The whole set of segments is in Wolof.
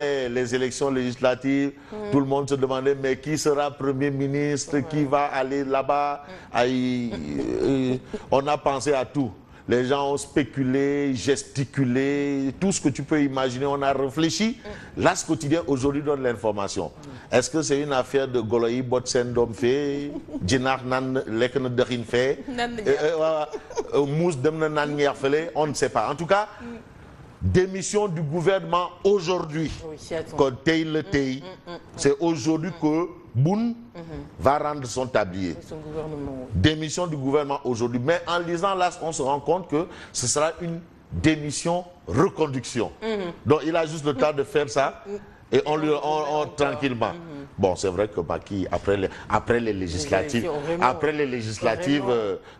les élections législatives, tout le monde se demandait mais qui sera Premier ministre, qui va aller là-bas. On a pensé à tout. Les gens ont spéculé, gesticulé, tout ce que tu peux imaginer, on a réfléchi. L'As quotidien aujourd'hui donne l'information. Est-ce que c'est une affaire de Goloï Botsen Domfe, Djinar Nan Lekne Derinfe, Mous Demne Nan Nierfele, on ne sait pas. En tout cas, démission du gouvernement aujourd'hui. C'est aujourd'hui que Boun va rendre son tablier. Démission du gouvernement aujourd'hui. Mais en lisant là, on se rend compte que ce sera une démission reconduction. Donc il a juste le temps de faire ça et on tranquillement. Bon, c'est vrai que Macky, après les législatives,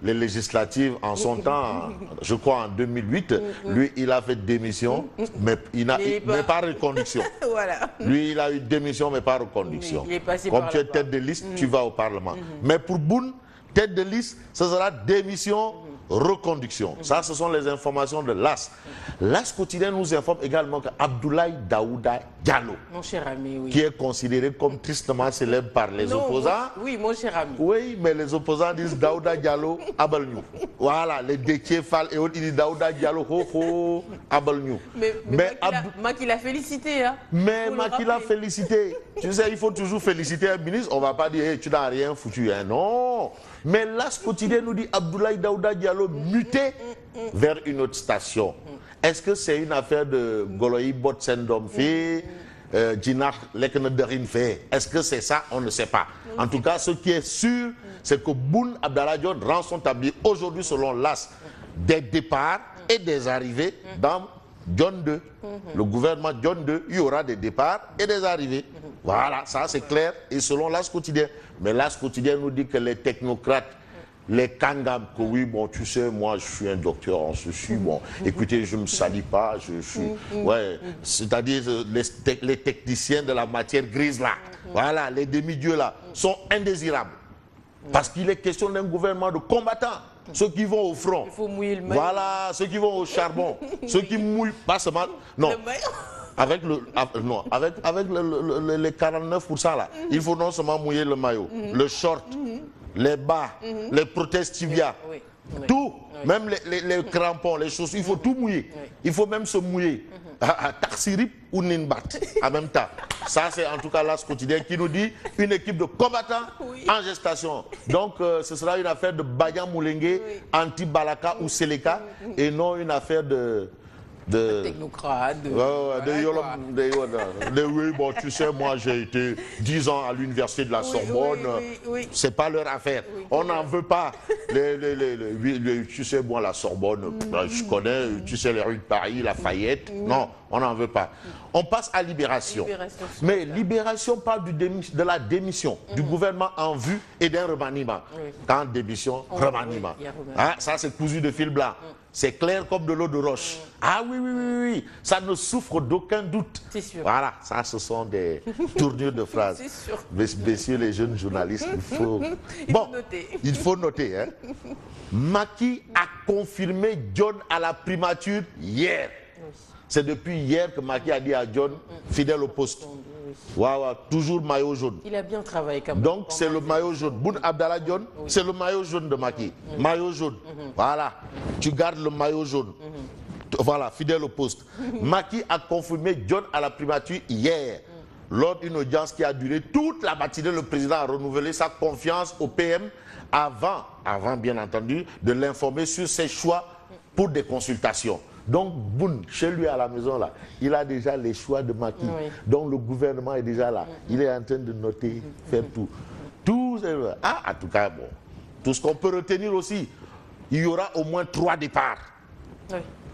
les législatives en son temps, je crois en 2008, lui, il a fait démission, mais pas reconduction. Voilà. Lui, il a eu démission, mais pas reconduction. Comme tu es tête de liste, tu vas au Parlement. Mais pour Boun, tête de liste, ce sera démission, reconduction. Ça, ce sont les informations de l'As. L'As quotidien nous informe également qu'Abdoulaye Daouda Diallo, mon cher ami, oui, qui est considéré comme tristement célèbre par les opposants. Oui, mon cher ami. Oui, mais les opposants disent Daouda Diallo, Abalnyou. Voilà, les Déthié Fall et autres, ils disent Daouda Diallo, ho ho, Abalnyou. Mais Macky l'a félicité. Hein, mais Macky l'a félicité. Tu sais, il faut toujours féliciter un ministre. On ne va pas dire, hey, tu n'as rien foutu. Hein. Non. Mais l'As quotidien nous dit Abdoulaye Daouda Diallo muté vers une autre station. Est-ce que c'est une affaire de Goloï Botsen Domfe, Djinar Lekne Derinfe? Est-ce que c'est ça? On ne sait pas. En tout cas, ce qui est sûr, c'est que Boun Abdallah Dionne rend son tablier aujourd'hui selon l'As des départs et des arrivées dans John 2. Le gouvernement John 2, il y aura des départs et des arrivées. Voilà, ça c'est clair. Et selon l'As quotidien. Mais l'As quotidien nous dit que les technocrates, les kangams, que oui, bon, tu sais, moi je suis un docteur en ceci, bon, écoutez, je ne me salis pas, je suis. Ouais, c'est-à-dire les techniciens de la matière grise là, voilà, les demi-dieux là, sont indésirables. Parce qu'il est question d'un gouvernement de combattants. Ceux qui vont au front. Il faut mouiller le maillot. Voilà, ceux qui vont au charbon. Ceux qui mouillent pas seulement. Non. Avec les 49% là, il faut non seulement mouiller le maillot, le short, les bas, les prothèses tibia, tout, même les crampons, les chaussures, il faut tout mouiller. Il faut même se mouiller à Taxirip ou Ninbat en même temps. Ça, c'est en tout cas l'As quotidien qui nous dit une équipe de combattants en gestation. Donc, ce sera une affaire de Bayan Moulengue, anti-Balaka ou Seleka, et non une affaire de technocrate. Oui, bon, tu sais, moi j'ai été 10 ans à l'université de la Sorbonne. C'est pas leur affaire. On n'en veut pas. Tu sais, moi, la Sorbonne, je connais, tu sais, les rues de Paris, Lafayette. Non, on n'en veut pas. On passe à Libération. Mais Libération parle de la démission du gouvernement en vue et d'un remaniement. Quand démission, remaniement. Ah, ça, c'est cousu de fil blanc. C'est clair comme de l'eau de roche. Ah oui, ça ne souffre d'aucun doute. C'est sûr. Voilà, ça ce sont des tournures de phrases. C'est sûr. Messieurs les jeunes journalistes, il faut noter. Hein. Macky a confirmé John à la primature hier. C'est depuis hier que Macky a dit à John, fidèle au poste. Waouh, toujours maillot jaune. Il a bien travaillé comme ça. Donc c'est le maillot jaune. Boun Abdallah Dionne, c'est le maillot jaune de Macky. Maillot jaune. Voilà. Tu gardes le maillot jaune. Voilà, fidèle au poste. Macky a confirmé John à la primature hier. Lors d'une audience qui a duré toute la matinée, le président a renouvelé sa confiance au PM avant bien entendu, de l'informer sur ses choix pour des consultations. Donc, Boun, chez lui à la maison, là, il a déjà les choix de Macky. Donc, le gouvernement est déjà là. Il est en train de noter, faire tout. En tout cas, bon, tout ce qu'on peut retenir aussi, il y aura au moins 3 départs.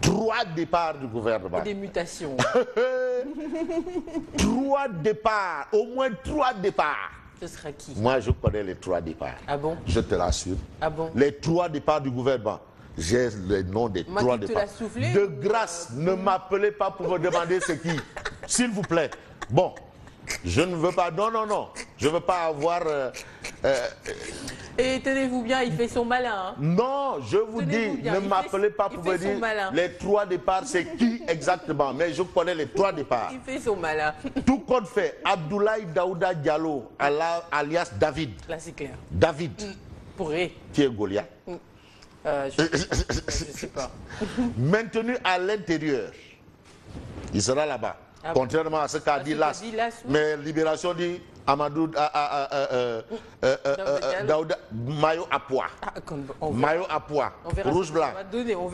3 départs du gouvernement. Des mutations. 3 départs, au moins 3 départs. Ce sera qui? Moi, je connais les 3 départs. Ah bon? Je te l'assure. Ah bon? Les 3 départs du gouvernement. J'ai le nom des 3 départs. De grâce, ne m'appelez pas pour me demander c'est qui. S'il vous plaît. Bon, je ne veux pas... Non. Je ne veux pas avoir... Et tenez-vous bien, il fait son malin. Hein. Non, je vous dis, ne m'appelez pas pour me dire les 3 départs, c'est qui exactement. Mais je connais les 3 départs. Il fait son malin. Tout compte fait, Abdoulaye Daouda Diallo, alias David. Là, c'est clair. David. Pourrait. Qui est Goliath. Je sais pas. Maintenu à l'intérieur. Il sera là-bas. Ah, contrairement à ce qu'a dit Las. Mais Libération dit Amadou Daouda, maillot à pois. Maillot à pois. Rouge blanc.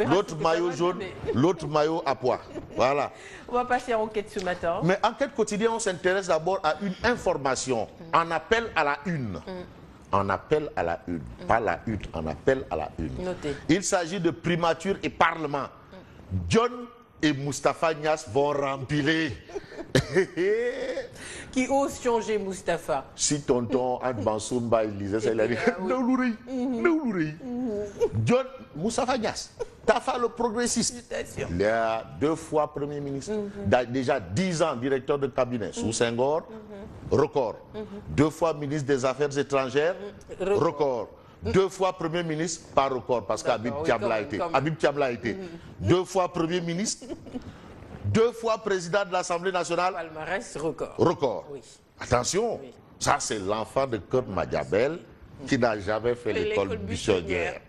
L'autre maillot jaune, l'autre maillot à pois. Voilà. On va passer à enquête ce matin. Mais enquête quotidienne, on s'intéresse d'abord à une information. En appel à la une. En appel à la une. Pas la une, en appel à la une. Notez. Il s'agit de primature et parlement. John et Moustapha Niasse vont rempiler. Qui ose changer Moustapha? Si tonton Anne Bansoumba il lisait ça, il a dit John Moustapha Niasse, Tafa le progressiste. Il est 2 fois Premier ministre. Déjà 10 ans directeur de cabinet sous Senghor. Record. 2 fois ministre des Affaires étrangères. Record. 2 fois Premier ministre, pas record, parce qu'Habib Thiamla a été. 2 fois Premier ministre, 2 fois président de l'Assemblée nationale. Palmarès record. Record. Oui. Attention, oui. Ça c'est l'enfant de Kurt Madiabel qui n'a jamais fait l'école buissonnière.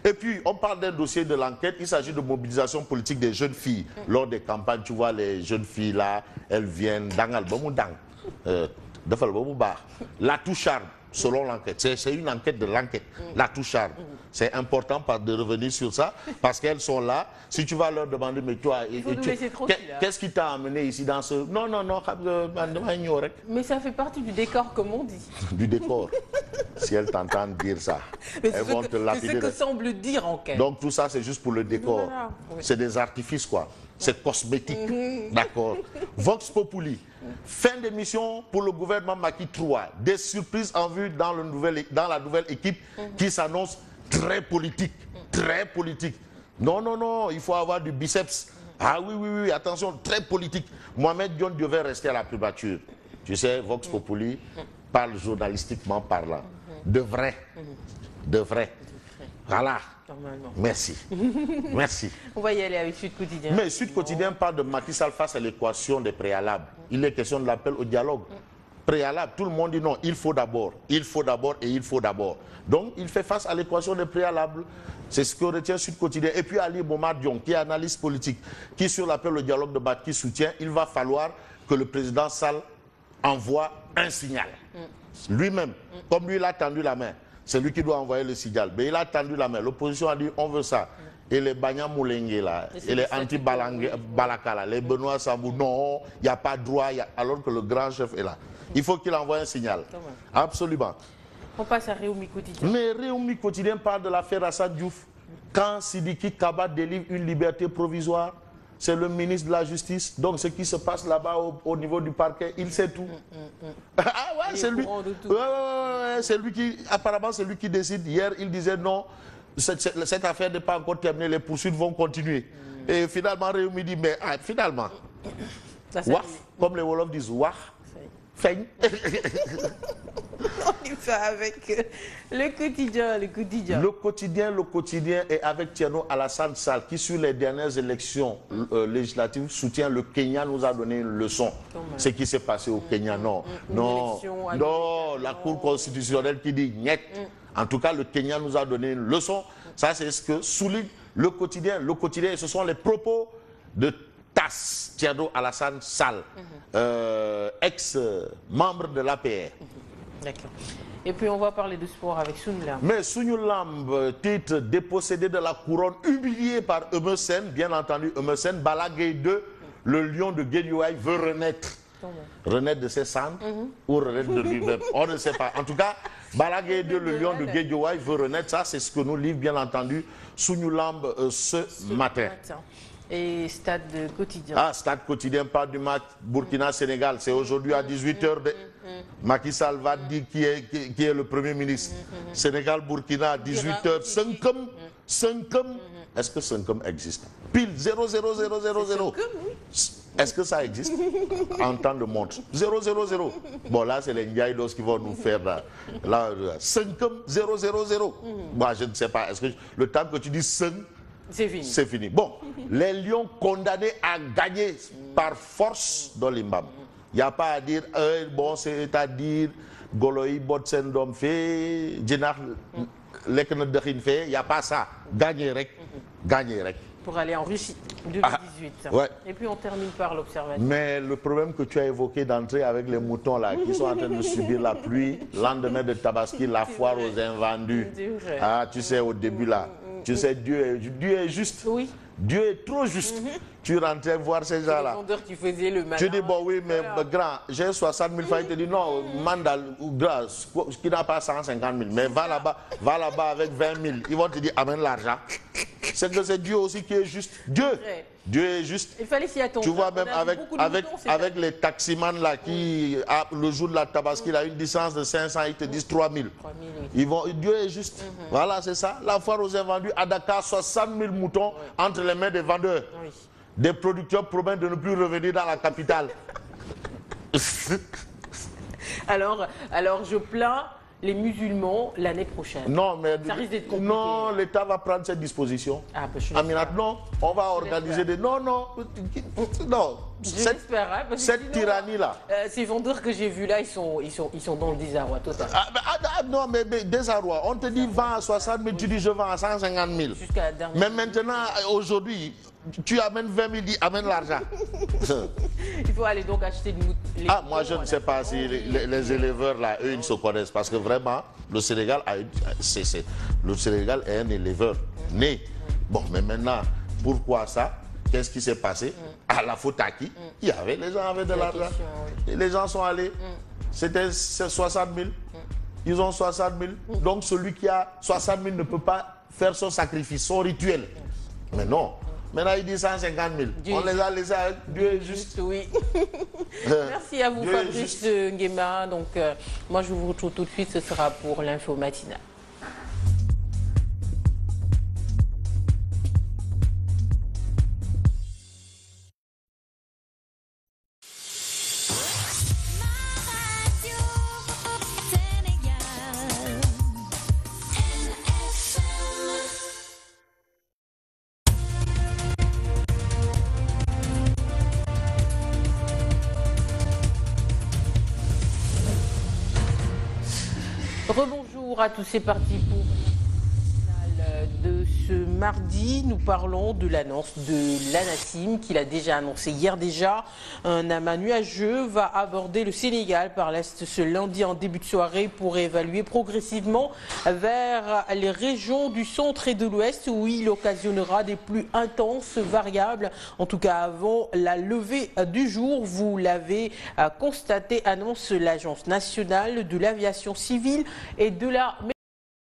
Et puis, on parle d'un dossier de l'enquête. Il s'agit de mobilisation politique des jeunes filles. Lors des campagnes, tu vois, les jeunes filles là, elles viennent la toucharde. Selon l'enquête, c'est une enquête de l'enquête, la toucharde. C'est important de revenir sur ça, parce qu'elles sont là. Si tu vas leur demander, mais toi, qu'est-ce qui t'a amené ici dans ce... Non. Mais ça fait partie du décor, comme on dit. Du décor. Si elles t'entendent dire ça, elles vont te lapider. C'est ce que semble dire enquête. Donc tout ça, c'est juste pour le décor. Voilà. Oui. C'est des artifices, quoi. C'est cosmétique. D'accord. Vox Populi. Fin d'émission pour le gouvernement Macky 3. Des surprises en vue dans la nouvelle équipe qui s'annonce très politique. Très politique. Non, il faut avoir du biceps. Ah oui, attention, très politique. Mohamed Dione devait rester à la primature. Tu sais, Vox Populi parle journalistiquement parlant. De vrai. Voilà. Normalement. Merci. On va y aller avec Sud Quotidien. Mais Sud Quotidien parle de Macky Sall face à l'équation des préalables. Il est question de l'appel au dialogue. Préalable, tout le monde dit non, il faut d'abord. Donc, il fait face à l'équation des préalables. C'est ce que retient Sud Quotidien. Et puis Ali Momar Diong, qui est analyste politique, qui sur l'appel au dialogue de Macky soutient, il va falloir que le président Sall envoie un signal. Lui-même, comme lui, il a tendu la main. C'est lui qui doit envoyer le signal. Mais il a tendu la main. L'opposition a dit on veut ça. Et les Banya Moulengue là, et les anti-Balaka là, les Benoît Sambou, non, il n'y a pas de droit, alors que le grand chef est là. Il faut qu'il envoie un signal. Absolument. On passe à Réumi Quotidien. Mais Réumi Quotidien parle de l'affaire Assad Diouf. Quand Sidiki Kaba délivre une liberté provisoire, c'est le ministre de la Justice. Donc ce qui se passe là-bas au niveau du parquet, il sait tout. Ah ouais, c'est lui. C'est lui qui, apparemment, c'est lui qui décide. Hier, il disait non, cette affaire n'est pas encore terminée, les poursuites vont continuer. Et finalement, Réumi dit, mais finalement, waf, comme les Wolofs disent, waf, feigne. On y va avec le quotidien. Le quotidien est avec Thierno Alassane Sall qui, sur les dernières élections législatives, soutient le Kenya, nous a donné une leçon. Ce qui s'est passé au Kenya, non, la Cour constitutionnelle qui dit niet. En tout cas, le Kenya nous a donné une leçon. Ça, c'est ce que souligne le quotidien. Le quotidien, ce sont les propos de TAS, Thierno Alassane Sall, ex-membre de l'APR. D'accord. Et puis on va parler de sport avec Sunulam. Mais Sunulam, titre dépossédé de la couronne, humilié par Eumeu Sène, bien entendu Eumeu Sène, Balla Gaye 2, le lion de Guédiawaye veut renaître. Renaître de ses cendres ou renaître de lui-même, on ne sait pas. En tout cas, Balla Gaye 2, le lion de Guédiawaye veut renaître. Ça, c'est ce que nous livre bien entendu Sunulam ce matin. Et Stade Quotidien. Ah, Stade Quotidien parle du match Burkina-Sénégal. C'est aujourd'hui à 18h. Macky Sall va dire qui est le Premier ministre. Sénégal-Burkina, 18h. Cinquem. Est-ce que Cinquem existe? Pile 0, 0, 0, 0, 0. Est-ce que ça existe en temps de montre? 0, 0, 0. Bon, là, c'est les Ndiaïdos qui vont nous faire là 5, 0, 0, 0. Moi, je ne sais pas. Est-ce que le temps que tu dis 5, c'est fini. C'est fini. Bon, les Lions condamnés à gagner par force dans l'Imbam. Il n'y a pas à dire, bon, c'est-à-dire, Goloï, Botsendom fait, Djenar, Leknedrin fait, il n'y a pas ça. Gagner rek. Pour aller en Russie, 2018. Ouais. Et puis on termine par l'observation. Mais le problème que tu as évoqué d'entrer avec les moutons là, qui sont en train de subir la pluie, lendemain de Tabaski, la foire aux invendus. Ah, tu sais, au début là, tu sais, Dieu est juste. Oui. Dieu est trop juste. Tu rentrais voir ces gens-là. Les vendeurs qui faisaient le malin. Tu dis, bon oui, mais voilà. Grand, j'ai 60 000 francs. Il te dit, non, Mandal ou Grand, qui n'a pas 150 000. Mais va là-bas avec 20 000. Ils vont te dire, amène l'argent. C'est que c'est Dieu aussi qui est juste. Dieu est juste. Il fallait s'y attendre. Tu vois, même avec les taximans là qui, le jour de la Tabaski, il a une distance de 500, ils te disent 3 000. Dieu est juste. Voilà, c'est ça. La foire aux invendus à Dakar, 60 000 moutons entre les mains des vendeurs. Oui. Des producteurs promettent de ne plus revenir dans la capitale. alors, je plains les musulmans l'année prochaine. Non, mais ça risque d'être compliqué. Non, l'État va prendre cette disposition. Aminat, non, on va organiser des... Non. Cette tyrannie-là. Ces vendeurs que j'ai vus là, ils sont dans le désarroi total. Non, mais désarroi. On te dit vends à 60 000, tu dis je vends à 150 000. Jusqu'à la dernière. Mais maintenant, aujourd'hui, tu amènes 20 000, dis amène l'argent. Il faut aller donc acheter du mouton. Moi je ne sais pas si les éleveurs là, eux, ils se connaissent. Parce que vraiment, le Sénégal est un éleveur né. Bon, mais maintenant, pourquoi ça? Qu'est-ce qui s'est passé? À la faute à qui? Il y avait, les gens avaient de l'argent. Oui. Les gens sont allés. C'était 60 000. Ils ont 60 000. Donc celui qui a 60 000 ne peut pas faire son sacrifice, son rituel. Mais non. Maintenant, il dit 150 000. On les a laissés avec Dieu est juste. Oui. Merci à vous, Fabrice Nguema. Donc, moi, je vous retrouve tout de suite. Ce sera pour l'info matinale. Rebonjour à tous, c'est parti pour de ce mardi. Nous parlons de l'annonce de l'ANACIM qu'il a déjà annoncé hier déjà. Un amas nuageux va aborder le Sénégal par l'est ce lundi en début de soirée pour évaluer progressivement vers les régions du centre et de l'ouest où il occasionnera des pluies intenses variables. En tout cas avant la levée du jour, vous l'avez constaté, annonce l'Agence nationale de l'aviation civile et de la